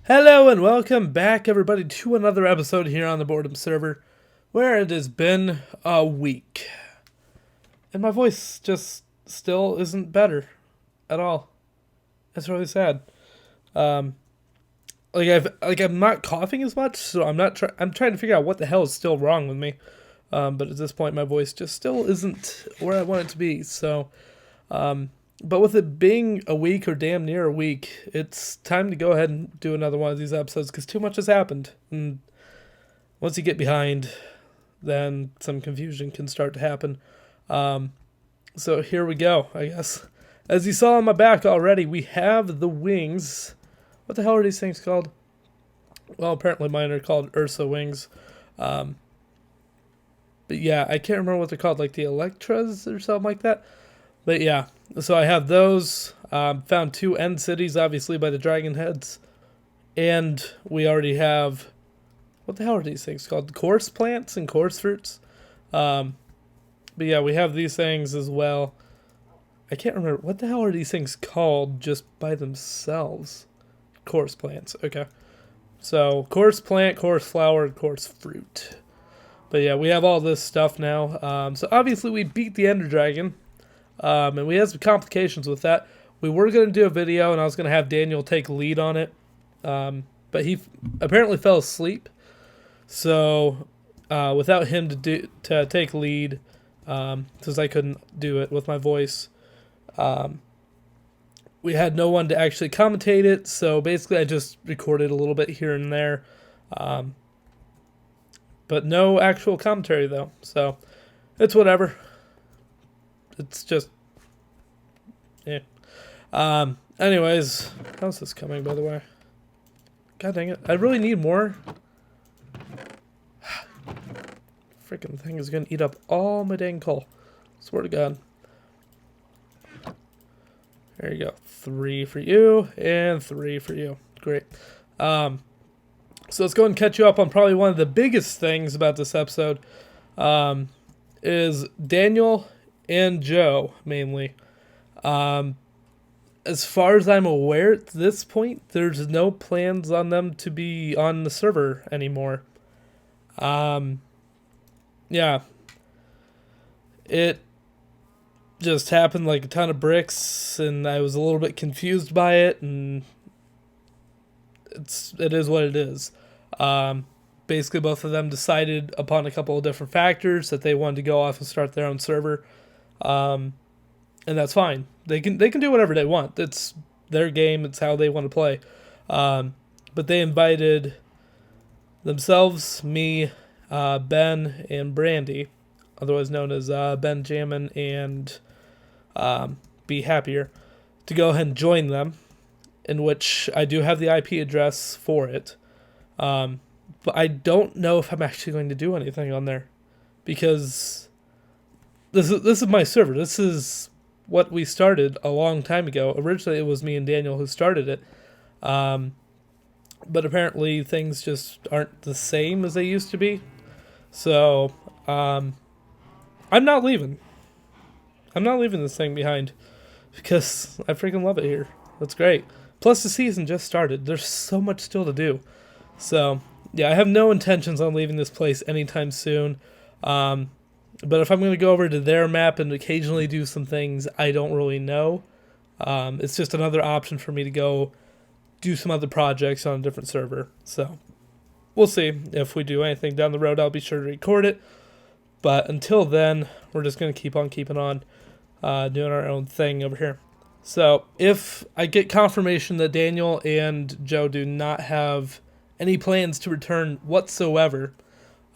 Hello and welcome back, everybody, to another episode here on the Boredom Server, where it has been a week, and my voice just still isn't better at all. It's really sad. Um, I'm not coughing as much, so I'm trying to figure out what the hell is still wrong with me. But at this point, my voice just still isn't where I want it to be. But with it being a week or damn near a week, it's time to go ahead and do another one of these episodes because too much has happened. And once you get behind, then some confusion can start to happen. So here we go, I guess. As you saw on my back already, we have the wings. What the hell are these things called? Well, apparently mine are called Ursa wings. But yeah, I can't remember what they're called, like the Electras or something like that. But yeah, so I have those. Found 2 end cities, obviously, by the dragon heads. And we already have... What the hell are these things called? Course plants and course fruits? But yeah, we have these things as well. I can't remember. What the hell are these things called just by themselves? Course plants. Okay. So, course plant, course flower, and course fruit. But yeah, we have all this stuff now. So obviously we beat the Ender Dragon. And we had some complications with that. We were going to do a video, and I was going to have Daniel take lead on it. But he apparently fell asleep. So, without him to take lead, since I couldn't do it with my voice, we had no one to actually commentate it. So basically, I just recorded a little bit here and there, but no actual commentary though. So it's whatever. It's just, yeah. Anyways, how's this coming, by the way? God dang it. I really need more. Freaking thing is gonna eat up all my dang coal. Swear to God. There you go. 3 for you, and 3 for you. Great. So let's go and catch you up on probably one of the biggest things about this episode. Is Daniel and Joe, mainly. As far as I'm aware at this point, there's no plans on them to be on the server anymore. Yeah. It just happened like a ton of bricks, and I was a little bit confused by it, and it is what it is. Basically, both of them decided upon a couple of different factors that they wanted to go off and start their own server. And that's fine. They can do whatever they want. It's their game. It's how they want to play. But they invited themselves, me, Ben, and Brandy, otherwise known as Benjamin and Be Happier, to go ahead and join them, in which I do have the IP address for it. But I don't know if I'm actually going to do anything on there, because this is my server. This is what we started a long time ago. Originally, it was me and Daniel who started it. But apparently, things just aren't the same as they used to be. So, I'm not leaving. I'm not leaving this thing behind, because I freaking love it here. It's great. Plus, the season just started. There's so much still to do. So, yeah, I have no intentions on leaving this place anytime soon. But if I'm going to go over to their map and occasionally do some things I don't really know, it's just another option for me to go do some other projects on a different server. So we'll see. If we do anything down the road, I'll be sure to record it. But until then, we're just going to keep on keeping on, doing our own thing over here. So if I get confirmation that Daniel and Joe do not have any plans to return whatsoever,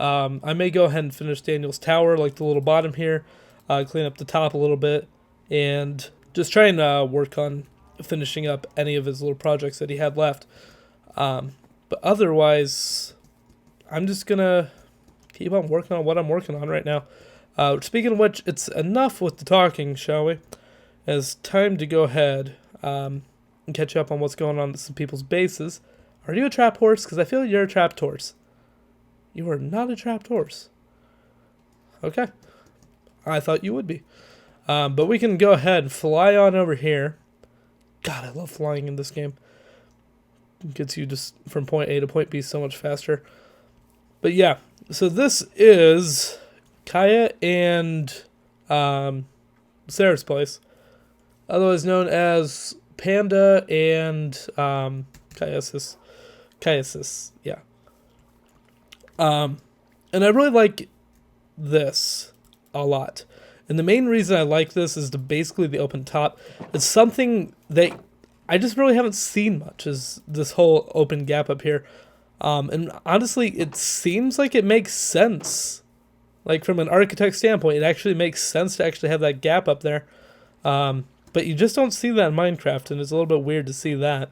I may go ahead and finish Daniel's tower, like the little bottom here, clean up the top a little bit, and just try and work on finishing up any of his little projects that he had left. But otherwise, I'm just going to keep on working on what I'm working on right now. Speaking of which, it's enough with the talking, shall we? It's time to go ahead and catch up on what's going on at some people's bases. Are you a trapped horse? Because I feel you're a trapped horse. You are not a trapped horse. Okay. I thought you would be. But we can go ahead and fly on over here. God, I love flying in this game. gets you just from point A to point B so much faster. But yeah, so this is Kaya and Sarah's place, otherwise known as Panda and Kyasis. Kyasis, yeah. And I really like this a lot. And the main reason I like this is basically the open top. It's something that I just really haven't seen much, is this whole open gap up here. And honestly, it seems like it makes sense. Like from an architect standpoint, it actually makes sense to actually have that gap up there. But you just don't see that in Minecraft, and it's a little bit weird to see that.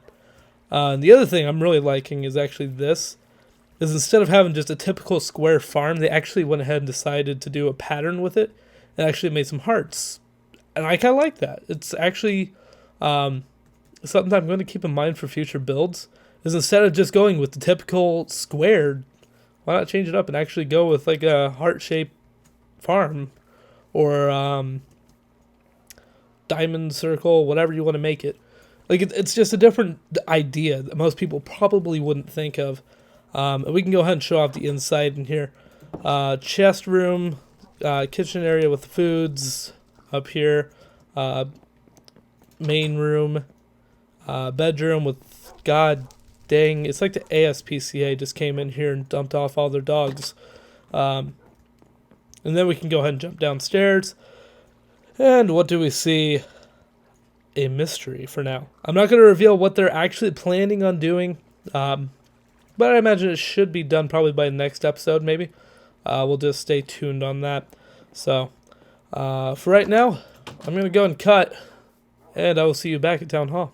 And the other thing I'm really liking is actually this. Is instead of having just a typical square farm, they actually went ahead and decided to do a pattern with it and actually made some hearts. And I kind of like that. It's actually something I'm going to keep in mind for future builds, is instead of just going with the typical square, why not change it up and actually go with like a heart-shaped farm or diamond circle, whatever you want to make it. Like it's just a different idea that most people probably wouldn't think of. And we can go ahead and show off the inside in here. Chest room, kitchen area with foods up here, main room, bedroom with, god dang, it's like the ASPCA just came in here and dumped off all their dogs. And then we can go ahead and jump downstairs. And what do we see? A mystery for now. I'm not going to reveal what they're actually planning on doing. But I imagine it should be done probably by the next episode, maybe. We'll just stay tuned on that. So, for right now, I'm going to go and cut, and I will see you back at Town Hall.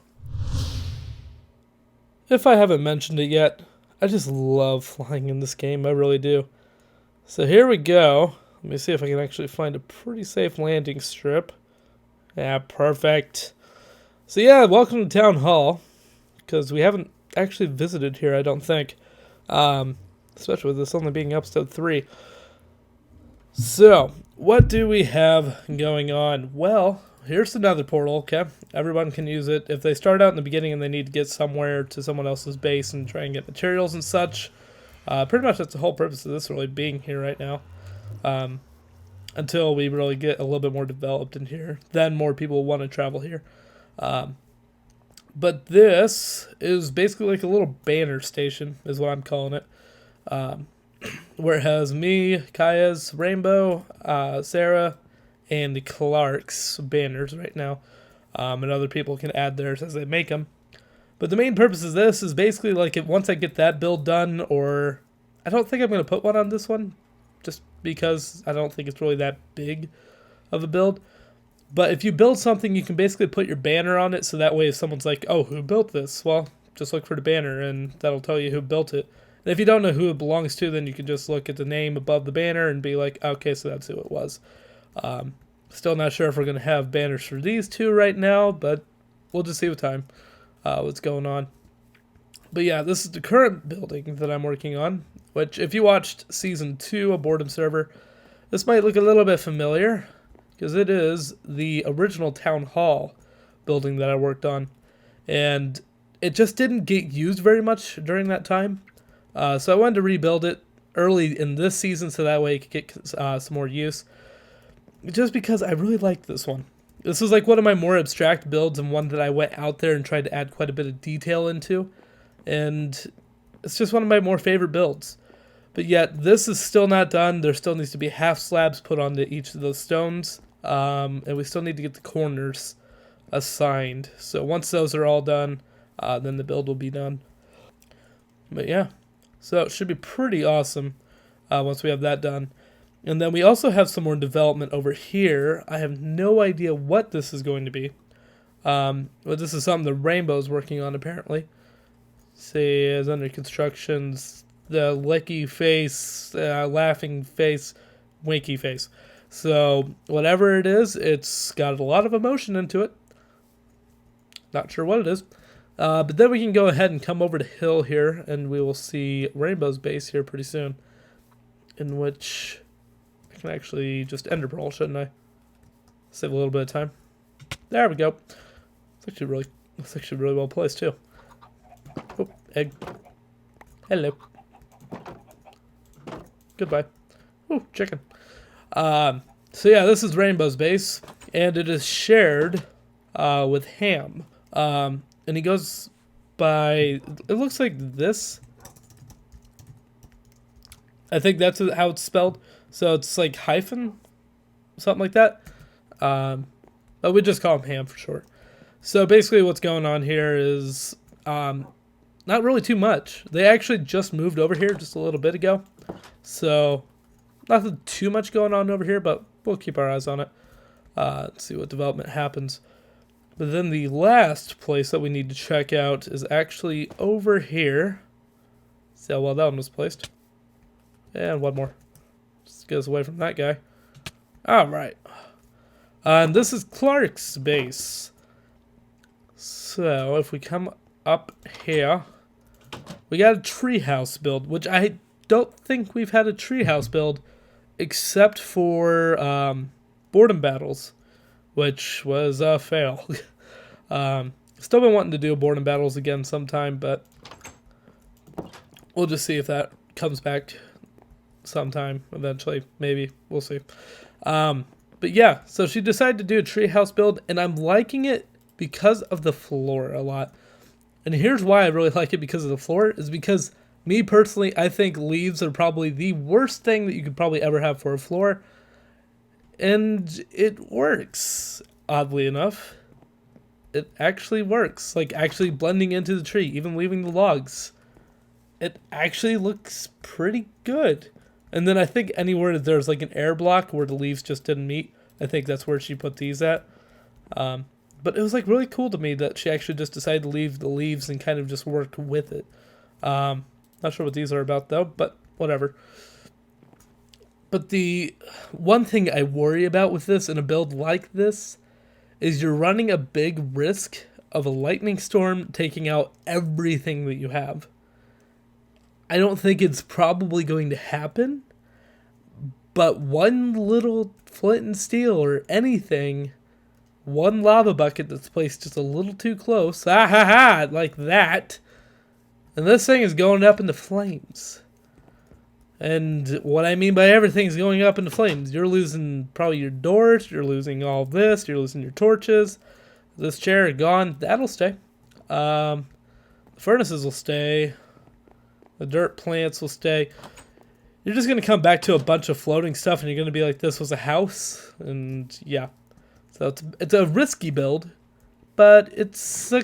If I haven't mentioned it yet, I just love flying in this game. I really do. So here we go. Let me see if I can actually find a pretty safe landing strip. Yeah, perfect. So yeah, welcome to Town Hall, because we haven't actually visited here, I don't think, especially with this only being episode 3. So what do we have going on? Well, here's another portal. Okay, everyone can use it if they start out in the beginning and they need to get somewhere to someone else's base and try and get materials and such. Pretty much that's the whole purpose of this really being here right now, until we really get a little bit more developed in here. Then more people want to travel here. But this is basically like a little banner station, is what I'm calling it. Where it has me, Kaya's, Rainbow, Sarah, and the Clark's banners right now. And other people can add theirs as they make them. But the main purpose of this is basically like once I get that build done, or I don't think I'm going to put one on this one, just because I don't think it's really that big of a build. But if you build something, you can basically put your banner on it, so that way if someone's like, oh, who built this? Well, just look for the banner, and that'll tell you who built it. And if you don't know who it belongs to, then you can just look at the name above the banner and be like, okay, so that's who it was. Still not sure if we're going to have banners for these two right now, but we'll just see with time what's going on. But yeah, this is the current building that I'm working on, which if you watched Season 2 of Boredom Server, this might look a little bit familiar, because it is the original Town Hall building that I worked on. And it just didn't get used very much during that time. So I wanted to rebuild it early in this season so that way it could get some more use. Just because I really liked this one. This was like one of my more abstract builds, and one that I went out there and tried to add quite a bit of detail into. And it's just one of my more favorite builds. But yet, this is still not done. There still needs to be half slabs put onto each of those stones. And we still need to get the corners assigned. So once those are all done, then the build will be done. But yeah, so it should be pretty awesome once we have that done. And then we also have some more development over here. I have no idea what this is going to be. But this is something the Rainbow's working on, apparently. See, it's under constructions. The licky face, laughing face, winky face. So, whatever it is, it's got a lot of emotion into it. Not sure what it is. But then we can go ahead and come over to Hill here, and we will see Rainbow's base here pretty soon. In which I can actually just ender pearl, shouldn't I? Save a little bit of time. There we go. It's actually really well placed too. Oh, Egg. Hello. Goodbye. Ooh, chicken. So yeah, this is Rainbow's base, and it is shared with Ham. And he goes by, it looks like this. I think that's how it's spelled. So it's like hyphen, something like that. But we just call him Ham for short. So basically what's going on here is not really too much. They actually just moved over here just a little bit ago. So nothing too much going on over here, but we'll keep our eyes on it. Let's see what development happens. But then the last place that we need to check out is actually over here. See how well that one was placed. And one more. Just get us away from that guy. Alright. And this is Clark's base. So if we come up here, we got a treehouse build, which I don't think we've had a treehouse build except for boredom battles, which was a fail. Still been wanting to do boredom battles again sometime, but we'll just see if that comes back sometime eventually. Maybe. We'll see. But yeah, so she decided to do a treehouse build, and I'm liking it because of the floor a lot. And here's why I really like it because of the floor, is because me personally, I think leaves are probably the worst thing that you could probably ever have for a floor. And it works, oddly enough. It actually works, like actually blending into the tree, even leaving the logs. It actually looks pretty good. And then I think anywhere that there's like an air block where the leaves just didn't meet, I think that's where she put these at. But it was like really cool to me that she actually just decided to leave the leaves and kind of just work with it. Not sure what these are about though, but whatever. But the one thing I worry about with this in a build like this is you're running a big risk of a lightning storm taking out everything that you have. I don't think it's probably going to happen, but one little flint and steel or anything, one lava bucket that's placed just a little too close, like that, and this thing is going up into flames. And what I mean by everything's going up into flames, you're losing probably your doors, you're losing all of this, you're losing your torches. This chair gone, that'll stay. The furnaces will stay. The dirt plants will stay. You're just going to come back to a bunch of floating stuff and you're going to be like, this was a house. And yeah. So it's a risky build, but it's a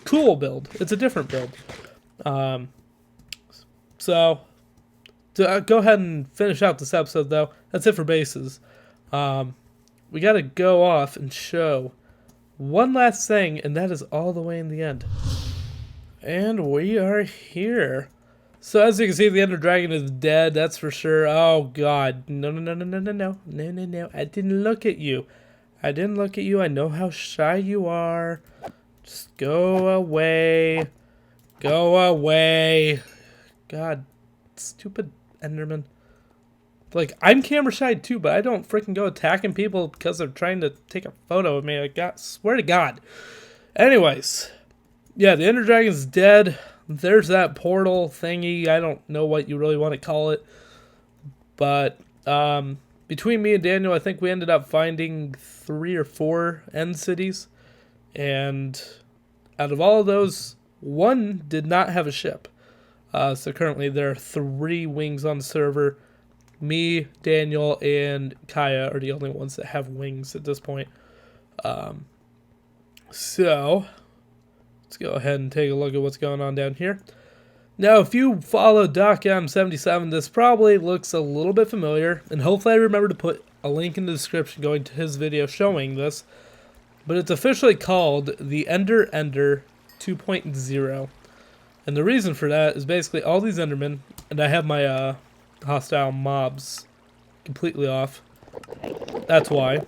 cool build. It's a different build. So to go ahead and finish out this episode, though, that's it for bases. We got to go off and show one last thing, and that is all the way in the end. And we are here. So as you can see, the Ender Dragon is dead, that's for sure. Oh, God. No. I didn't look at you. I didn't look at you. I know how shy you are. Just go away. Go away. God, stupid Enderman. Like, I'm camera shy too, but I don't freaking go attacking people because they're trying to take a photo of me. I swear to God. Anyways, yeah, the Ender Dragon's dead. There's that portal thingy. I don't know what you really want to call it. But between me and Daniel, I think we ended up finding 3 or 4 end cities. And out of all of those, 1 did not have a ship. So currently there are 3 wings on the server. Me, Daniel, and Kaya are the only ones that have wings at this point. So let's go ahead and take a look at what's going on down here. Now, if you follow DocM77, this probably looks a little bit familiar, and hopefully I remember to put a link in the description going to his video showing this. But it's officially called the Ender 2.0. And the reason for that is basically all these Endermen, and I have my hostile mobs completely off. That's why.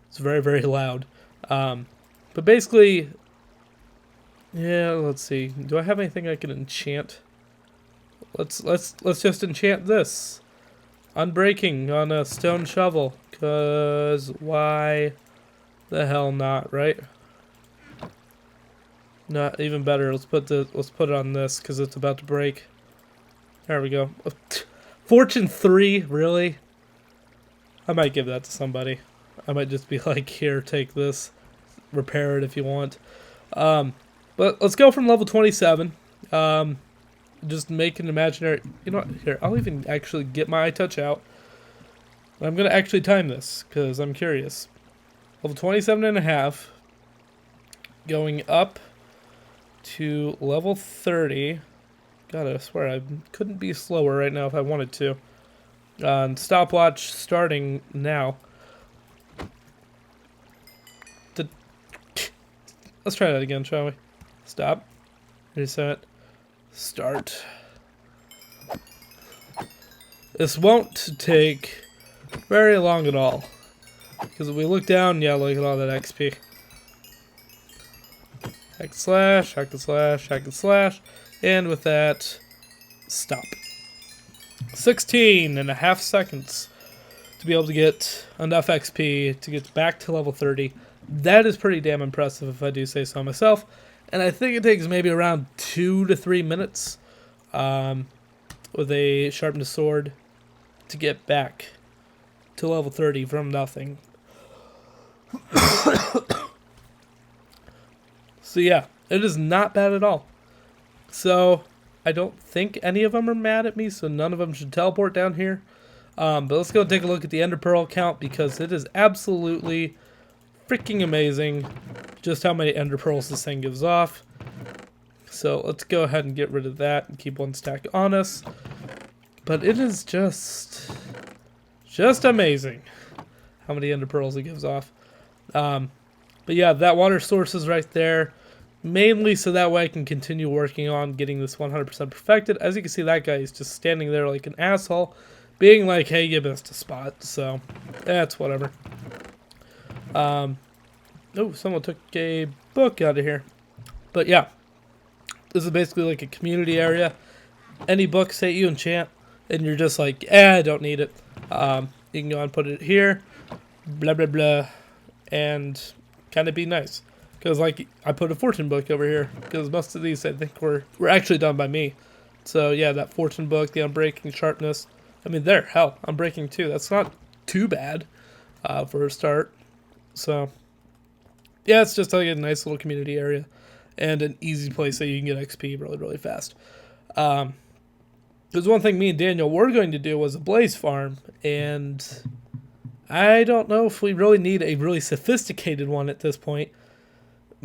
It's very, very loud. But basically, yeah, let's see. Do I have anything I can enchant? Let's just enchant this. Unbreaking on a stone shovel. 'Cause why the hell not, right? Not even better. Let's put it on this because it's about to break. There we go. Fortune 3, really? I might give that to somebody. I might just be like, here, take this. Repair it if you want. But let's go from level 27. Just make an imaginary... You know what? Here, I'll even actually get my iTouch out. I'm going to actually time this because I'm curious. Level 27.5. Going up to level 30. God, I swear I couldn't be slower right now if I wanted to. Stopwatch starting now. Let's try that again, shall we? Stop. Reset. Start. This won't take very long at all. Because if we look down, yeah, look at all that XP. Hack and slash, hack and slash, hack and slash. And with that, stop. 16.5 seconds to be able to get enough XP to get back to level 30. That is pretty damn impressive if I do say so myself. And I think it takes maybe around 2 to 3 minutes with a sharpened sword to get back to level 30 from nothing. So yeah, it is not bad at all. So I don't think any of them are mad at me, so none of them should teleport down here. But let's go take a look at the Ender Pearl count because it is absolutely freaking amazing just how many Ender Pearls this thing gives off. So let's go ahead and get rid of that and keep one stack on us. But it is just amazing how many Ender Pearls it gives off. But yeah, that water source is right there. Mainly so that way I can continue working on getting this 100% perfected. As you can see, that guy is just standing there like an asshole, being like, hey, you missed a spot. So, that's whatever. Oh, someone took a book out of here. But yeah, this is basically like a community area. Any books that you enchant, and you're just like, I don't need it. You can go and put it here, blah, blah, blah, and kind of be nice. Because, like, I put a fortune book over here. Because most of these, I think, were actually done by me. So, yeah, that fortune book, the unbreaking sharpness. I mean, there, hell, unbreaking too. That's not too bad for a start. So, yeah, it's just like a nice little community area. And an easy place that you can get XP really, really fast. There's one thing me and Daniel were going to do was a blaze farm. And I don't know if we really need a really sophisticated one at this point.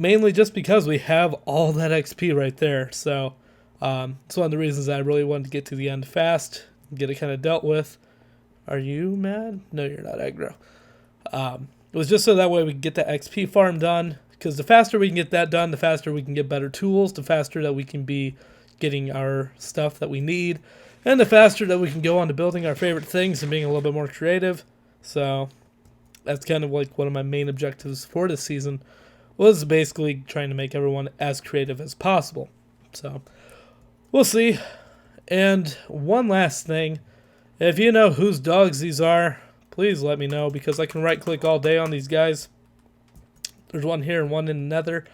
Mainly just because we have all that XP right there. So, it's one of the reasons I really wanted to get to the end fast. Get it kind of dealt with. Are you mad? No, you're not, aggro. It was just so that way we can get the XP farm done. Because the faster we can get that done, the faster we can get better tools. The faster that we can be getting our stuff that we need. And the faster that we can go on to building our favorite things and being a little bit more creative. So, that's kind of like one of my main objectives for this season. Was basically trying to make everyone as creative as possible. So, we'll see. And one last thing. If you know whose dogs these are, please let me know. Because I can right-click all day on these guys. There's one here and one in the nether.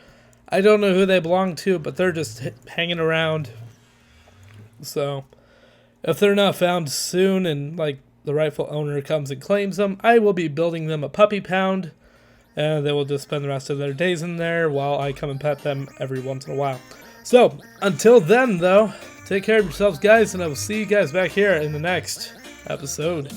I don't know who they belong to, but they're just hanging around. So, if they're not found soon and like the rightful owner comes and claims them, I will be building them a puppy pound. And they will just spend the rest of their days in there while I come and pet them every once in a while. So, until then, though, take care of yourselves, guys, and I will see you guys back here in the next episode.